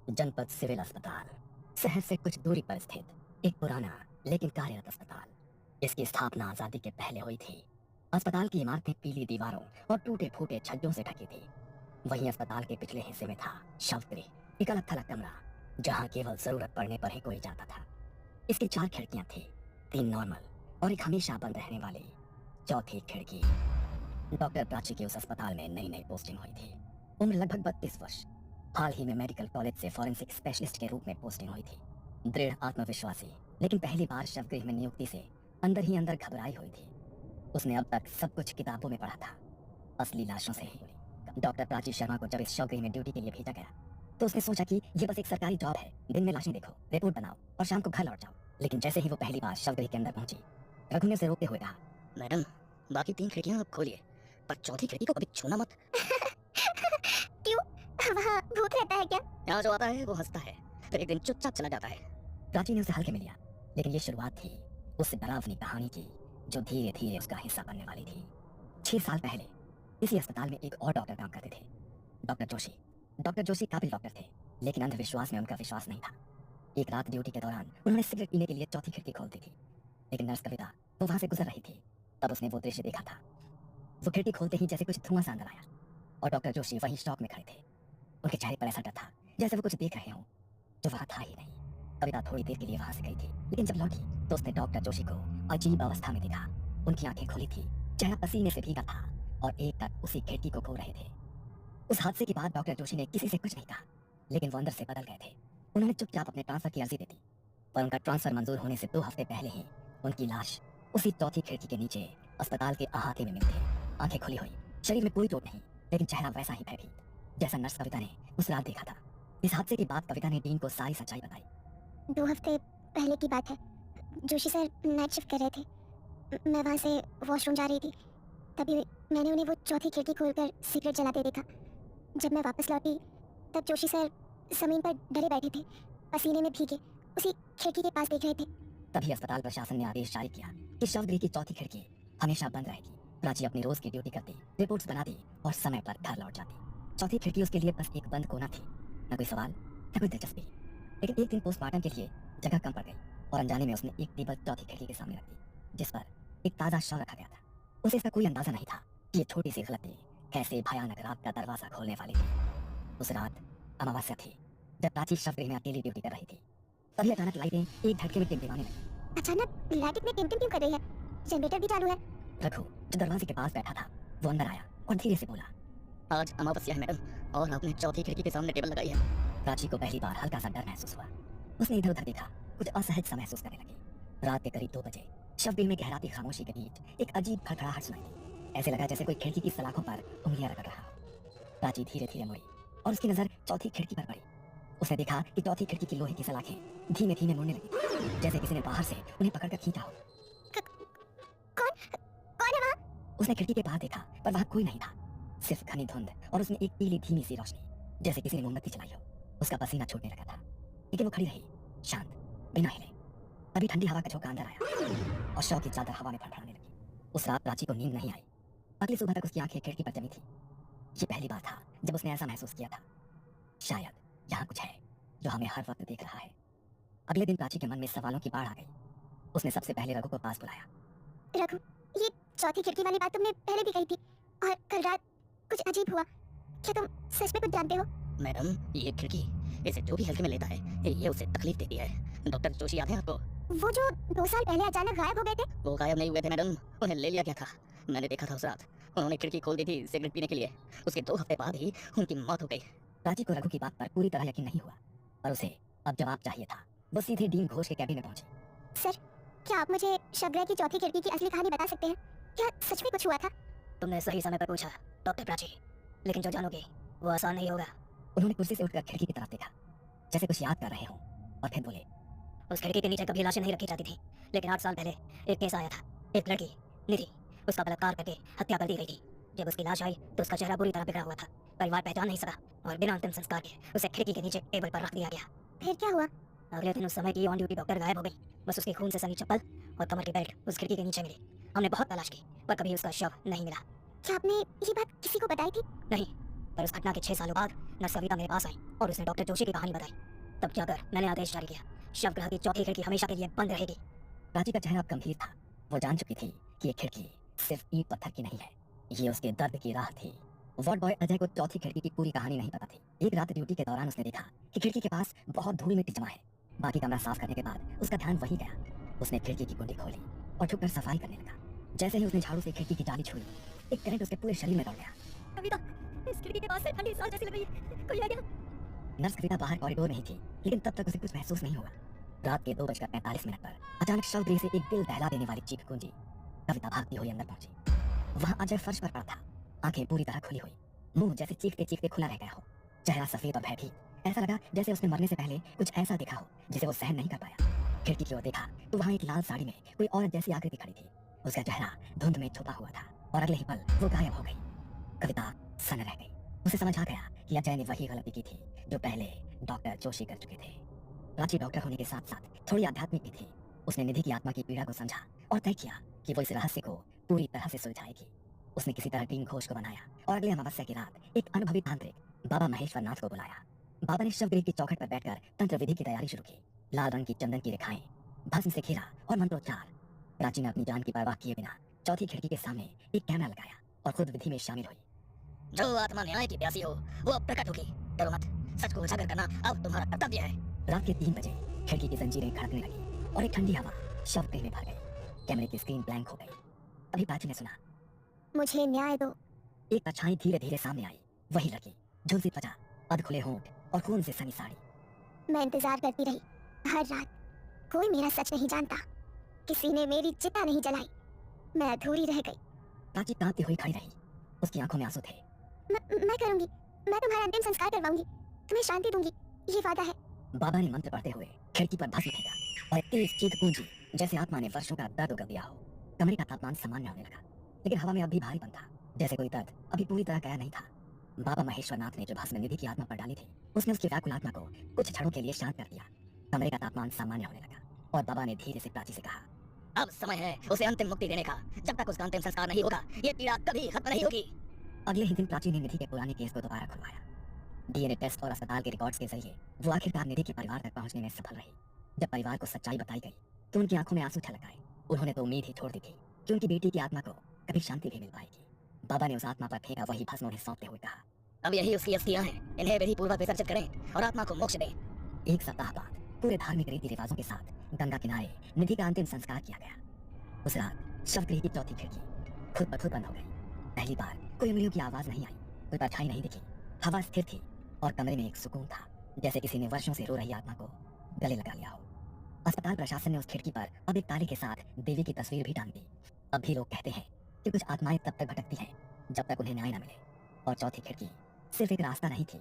जनपद सिविल अस्पताल, शहर से कुछ दूरी पर स्थित एक पुराना लेकिन कार्यरत अस्पताल। इसकी स्थापना आजादी के पहले हुई थी। अस्पताल की इमारतें पीली दीवारों और टूटे फूटे छज्जों से ढकी थी। वहीं अस्पताल के पिछले हिस्से में था शवगृह, एक अलग थलग कमरा जहां केवल जरूरत पड़ने पर ही कोई जाता था। इसकी 4 खिड़कियां थी, 3 नॉर्मल और एक हमेशा बंद रहने वाली चौथी खिड़की। डॉक्टर प्राची की उस अस्पताल में नई नई पोस्टिंग हुई थी। उम्र लगभग 32 वर्ष। हाल ही में मेडिकल कॉलेज से फॉरेंसिक स्पेशलिस्ट के रूप में पोस्टिंग हुई थी। दृढ़ आत्मविश्वासी, लेकिन पहली बार शवगृह में नियुक्ति से अंदर ही अंदर घबराई हुई थी। उसने अब तक सब कुछ किताबों में पढ़ा था, असली लाशों से ही। डॉक्टर प्राची शर्मा को जब इस शवगृह में ड्यूटी के लिए भेजा गया तो उसने सोचा कि ये बस एक सरकारी जॉब है, दिन में लाशें देखो, रिपोर्ट बनाओ और शाम को घर लौट जाओ। लेकिन जैसे ही वो पहली बार शवगृह के अंदर पहुंची, रघु ने उसे रोकते हुए कहा, मैडम, बाकी 3 खिड़कियां आप खोलिए, पर चौथी खिड़की को कभी छूना मत। क्यों? वहाँ भूत रहता है क्या? यहाँ जो आता है वो हंसता है, फिर एक दिन चुपचाप चला जाता है। प्राची ने उसे हल्के में लिया, लेकिन ये शुरुआत थी उस डरावनी कहानी की जो धीरे धीरे उसका हिस्सा बनने वाली थी। 6 साल पहले इसी अस्पताल में एक और डॉक्टर काम करते थे, डॉक्टर जोशी। डॉक्टर जोशी काबिल डॉक्टर थे, लेकिन अंधविश्वास में उनका विश्वास नहीं था। एक रात ड्यूटी के दौरान उन्होंने सिगरेट पीने के लिए चौथी खिड़की खोल दी थी, लेकिन नर्स कविता वो वहां से गुजर रही थी। तब उसने वो दृश्य देखा था। वो खिड़की खोलते ही जैसे कुछ धुआं सा अंदर आया और डॉक्टर जोशी वहीं शॉक में खड़े थे। उनके चेहरे पर ऐसा डर था जैसे वो कुछ देख रहे हों जो वहां था ही नहीं। कविता थोड़ी देर के लिए वहां से गई थी, लेकिन जब लौटी तो उसने डॉक्टर जोशी को अजीब अवस्था में देखा। उनकी आंखें खुली थी, चेहरा पसीने से भीगा था और एक तक उसी खिड़की को खो रहे थे। उस हादसे के बाद डॉक्टर जोशी ने किसी से कुछ नहीं कहा, लेकिन वो अंदर से बदल गए थे। उन्होंने चुपचाप अपने ट्रांसफर की अर्जी दे दी, पर उनका ट्रांसफर मंजूर होने से 2 हफ्ते पहले ही उनकी लाश उसी चौथी खिड़की के नीचे अस्पताल के अहाते में मिली थी। आंखें खुली हुई, शरीर में कोई चोट नहीं, लेकिन चेहरा वैसा ही भयभीत जैसा नर्स कविता ने उस रात देखा था। इस हादसे के बाद कविता ने डीन को सारी सच्चाई बताई। 2 हफ्ते पहले की बात है। जोशी सर नाइट शिफ्ट कर रहे थे। मैं वहाँ से वॉशरूम जा रही थी, तभी मैंने उन्हें वो चौथी खिड़की खोलकर सिगरेट जलाते देखा। जब मैं वापस लौटी तब जोशी सर जमीन पर डरे बैठे थे, पसीने में भीगे, उसी खिड़की के पास देख रहे थे। तभी अस्पताल प्रशासन ने आदेश जारी किया कि शवगृह की चौथी खिड़की हमेशा बंद रहेगी। प्राची अपनी रोज की ड्यूटी करती, रिपोर्ट्स बनाती और समय पर घर लौट जाती। चौथी खिड़की उसके लिए बस एक बंद कोना थी, न कोई सवाल न कोई दिलचस्पी। लेकिन एक दिन पोस्टमार्टम के लिए जगह कम पड़ गई और अनजाने में उसने एक टेबल चौथी खिड़की के सामने रख दी, जिस पर एक ताजा शव रखा गया था। उसे इसका कोई अंदाजा नहीं था कि ये छोटी सी गलती कैसे भयानक रात का दरवाजा खोलने वाली थी। उस रात अमावस्या थी, जब प्राची शवगृह में अकेली ड्यूटी कर रही थी। तभी अचानक लाइटें एक झटके में टिमटिमाने लगी। अचानक लाइट इतनी टिम टिम क्यों कर रही है? जनरेटर भी चालू है। रघु जो दरवाजे के पास बैठा था वो अंदर आया और धीरे से बोला, आज अमावस्या है मैडम, और आपने चौथी खिड़की के सामने टेबल लगाई है। प्राची को पहली बार हल्का सा डर महसूस हुआ। उसने इधर उधर देखा, कुछ असहज सा महसूस करने लगी। रात के करीब 2 बजे शवगृह में गहराती खामोशी के बीच एक अजीब खड़खड़ाहट सुनाई दी। ऐसे लगा जैसे कोई खिड़की की सलाखों पर उंगलियां रगड़ रहा। प्राची धीरे धीरे मुड़ी और उसकी नजर चौथी खिड़की पर पड़ी। उसने देखा कि चौथी खिड़की की लोहे की सलाखें धीमे धीमे मुड़ने लगी, जैसे किसी ने बाहर से उन्हें पकड़कर खींचा हो। कौन है वहाँ? उसने खिड़की के बाहर देखा, पर वहाँ कोई नहीं था, सिर्फ घनी धुंध और उसमें एक पीली धीमी सी रोशनी, जैसे किसी ने मोमबत्ती जलाई हो। उसका पसीना छूटने लगा था, लेकिन वो खड़ी रही, शांत, बिना हिले। तभी ठंडी हवा का झोंका अंदर आया और शव की चादर हवा में फड़फड़ाने लगी। उस रात प्राची को नींद नहीं आई। अगली सुबह तक उसकी आंखें खिड़की पर जमी थी। ये पहली बार था जब उसने ऐसा महसूस किया था, शायद यहाँ कुछ है जो हमें हर वक्त देख रहा है। अगले दिन प्राची के मन में सवालों की बाढ़ आ गई। उसने सबसे पहले रघु को पास बुलाया। रघु, ये चौथी खिड़की वाली बात तुमने पहले भी कही थी, और कल रात कुछ अजीब हुआ। क्या तुम सच में कुछ जानते हो? मैडम, ये खिड़की, इसे जो भी हल्के में लेता है ये उसे तकलीफ देती है। डॉक्टर जोशी याद है आपको? वो जो 2 साल पहले अचानक गायब हो गए थे? वो गायब नहीं हुए थे मैडम, उन्हें ले लिया गया था। मैंने देखा था उस रात, उन्होंने खिड़की खोल दी थी सिगरेट पीने के लिए। उसके 2 हफ्ते बाद ही उनकी मौत हो गई। प्राची को रघु की बात पर पूरी तरह यकीन नहीं हुआ, पर उसे अब जवाब चाहिए था। वो सीधे डीन घोष के कैबिन में पहुंची। सर, क्या आप मुझे शवगृह की चौथी खिड़की की असली कहानी बता सकते हैं? क्या सच में कुछ हुआ था? तुमने सही समय पर पूछा डॉक्टर प्राची, लेकिन जो जानोगे वो आसान नहीं होगा। उन्होंने कुर्सी से उठकर खिड़की की तरफ देखा, जैसे कुछ याद कर रहे हों, और फिर बोले, उस खिड़की के नीचे कभी लाशें नहीं रखी जाती थी, लेकिन 8 साल पहले एक केस आया था। एक लड़की निधि, उसका बलात्कार करके हत्या कर दी गई थी। जब उसकी लाश आई तो उसका चेहरा बुरी तरह बिगड़ा हुआ था। परिवार पहचान नहीं सका और बिना अंतिम संस्कार के उसे खिड़की के नीचे टेबल पर रख दिया गया। फिर क्या हुआ? अगले दिन उस समय की ऑन ड्यूटी डॉक्टर गायब हो गई। बस उसकी खून से सनी चप्पल और कमर की बेल्ट उस खिड़की के नीचे मिली। हमने बहुत तलाश की, पर कभी उसका शव नहीं मिला। क्या आपने ये बात किसी को बताई थी? नहीं, पर उस घटना के 6 सालों बाद नर्स कविता मेरे पास आई और उसने डॉक्टर जोशी की कहानी बताई। तब जाकर मैंने आदेश जारी किया, शव ग्रह की चौथी खिड़की हमेशा के लिए बंद रहेगी। प्राची का चेहरा गंभीर था। वो जान चुकी थी कि ये खिड़की सिर्फ ईंट पत्थर की नहीं है, ये उसके दर्द की राह थी। वार्ड बॉय अजय को चौथी खिड़की की पूरी कहानी नहीं पता थी। एक रात ड्यूटी के दौरान उसने देखा कि खिड़की के पास बहुत धूल मिट्टी जमा है। बाकी कमरा साफ करने के बाद उसका ध्यान वहीं गया। उसने खिड़की की कुंडी खोली और छुपकर सफाई करने लगा। जैसे ही उसने झाड़ू से खिड़की की जाली छुई, एक करंट उसके पूरे शरीर में दौड़ गया। कविता, इस खिड़की के पास से ठंडी सांस जैसी लग रही है, कोई आ गया। नर्स कविता बाहर कॉरिडोर में ही थी, लेकिन तब तक उसे कुछ महसूस नहीं हुआ। रात के 2:45 पर अचानक शव गृह से एक दिल दहला देने वाली चीख गूंजी। कविता भागती हुई अंदर पहुंची। वहां अजय फर्श पर पड़ा था, आंखें पूरी तरह खुली हुई, मुंह जैसे चीखते चीखते खुला रह गया हो, चेहरा सफेद और भयभीत। ऐसा लगा जैसे उसने मरने से पहले कुछ ऐसा देखा हो जिसे वो सहन नहीं कर पाया। खिड़की की ओर देखा तो वहां एक लाल साड़ी में कोई औरत जैसी आकृति खड़ी थी। उसका चेहरा धुंध में छुपा हुआ था और अगले ही पल वो गायब हो गई। कविता सन रह गई। उसे समझ आ गया कि अजय ने वही गलती की थी जो पहले डॉक्टर जोशी कर चुके थे। प्राची डॉक्टर होने के साथ साथ थोड़ी आध्यात्मिक भी थी। उसने निधि की आत्मा की पीड़ा को समझा और तय किया कि वो इस रहस्य को पूरी तरह से सुलझाएगी। उसने किसी तरह टीम घोष को बनाया और अगले अमावस्या की रात एक अनुभवी तांत्रिक बाबा महेश्वर नाथ को बुलाया। बाबा ने शवगृह की चौखट पर बैठकर तंत्र विधि की तैयारी शुरू की। लाल रंग की चंदन की रेखाएं, भस्म से घेरा और मंत्रोच्चार। प्राची ने अपनी जान की परवाह किए बिना चौथी खिड़की के सामने एक कैमरा लगाया और खुद विधि में शामिल हुई। जो आत्मा न्याय की प्यासी हो वो अब प्रकट होगी। डरो मत, सच को उजागर करना अब तुम्हारा कर्तव्य है। रात के 3 बजे खिड़की की जंजीरें खड़कने लगी और एक ठंडी हवा शवगृह में भर गई। कैमरे की स्क्रीन ब्लैंक हो गई। तभी प्राची ने सुना, मुझे न्याय दो। एक परछाई धीरे धीरे सामने आई। वही लड़की, झुलसी त्वचा, अध खुले होंठ और खून से सनी साड़ी। मैं इंतजार करती रही हर रात। कोई मेरा सच नहीं जानता। किसी ने मेरी चिता नहीं जलाई। मैं अधूरी रह गई। प्राची कांपती हुई खड़ी रही। उसकी आंखों में आंसू थे। मैं करूंगी। मैं तुम्हारा अंतिम संस्कार करवाऊंगी। तुम्हें शांति दूंगी, ये वादा है। बाबा ने मंत्र पढ़ते हुए खिड़की पर भस्म फेंका और एक तेज चीख गूंजी जैसे आत्मा ने वर्षों का दर्द उगल दिया हो। कमरे का तापमान सामान्य होने लगा, लेकिन हवा में अब भी भारीपन था, जैसे कोई दर्द अभी पूरी तरह गया नहीं था। बाबा महेश्वर नाथ ने जो भस्म निधि की आत्मा पर डाली थी, उसने उसकी व्याकुल आत्मा को कुछ क्षणों के लिए शांत कर दिया। कमरे का तापमान सामान्य होने लगा और बाबा ने धीरे से प्राची से कहा, अब समय है उसे अंतिम मुक्ति देने का। जब तक उसका अंतिम संस्कार नहीं होगा ये पीड़ा कभी खत्म नहीं होगी। अगले ही दिन प्राची ने निधि के पुराने केस को दोबारा खुलवाया। डीएनए टेस्ट और अस्पताल के रिकॉर्ड्स के जरिए वो आखिरकार निधि के परिवार तक पहुंचने में सफल रही। जब परिवार को सच्चाई बताई गई तो उनकी आंखों में आंसू छलक आए। उन्होंने तो उम्मीद ही छोड़ दी थी कि उनकी बेटी की आत्मा को कभी शांति भी मिल पाएगी। बाबा ने उस आत्मा पर फेंका वही भस्म उन्हें सौंपते हुए कहा, अब यही उसकी अस्थियां हैं, इन्हें विधि पूर्वक विसर्जित करें और आत्मा को मोक्ष दें। 1 सप्ताह बाद पूरे धार्मिक रीति रिवाजों के साथ गंगा किनारे निधि का अंतिम संस्कार किया गया। उस रात शवगृह की चौथी खिड़की खुद ब खुद बंद हो गई। पहली बार कोई उंगलियों की आवाज नहीं आई, कोई परछाई नहीं दिखी। हवा स्थिर थी और कमरे में एक सुकून था, जैसे किसी ने वर्षों से रो रही आत्मा को गले लगा लिया हो। अस्पताल प्रशासन ने उस खिड़की पर अब एक ताले के साथ देवी की तस्वीर भी टांग दी। अब भी लोग कहते हैं कि कुछ आत्माएं तब तक भटकती हैं जब तक उन्हें न्याय न मिले। और चौथी खिड़की सिर्फ एक रास्ता नहीं थी,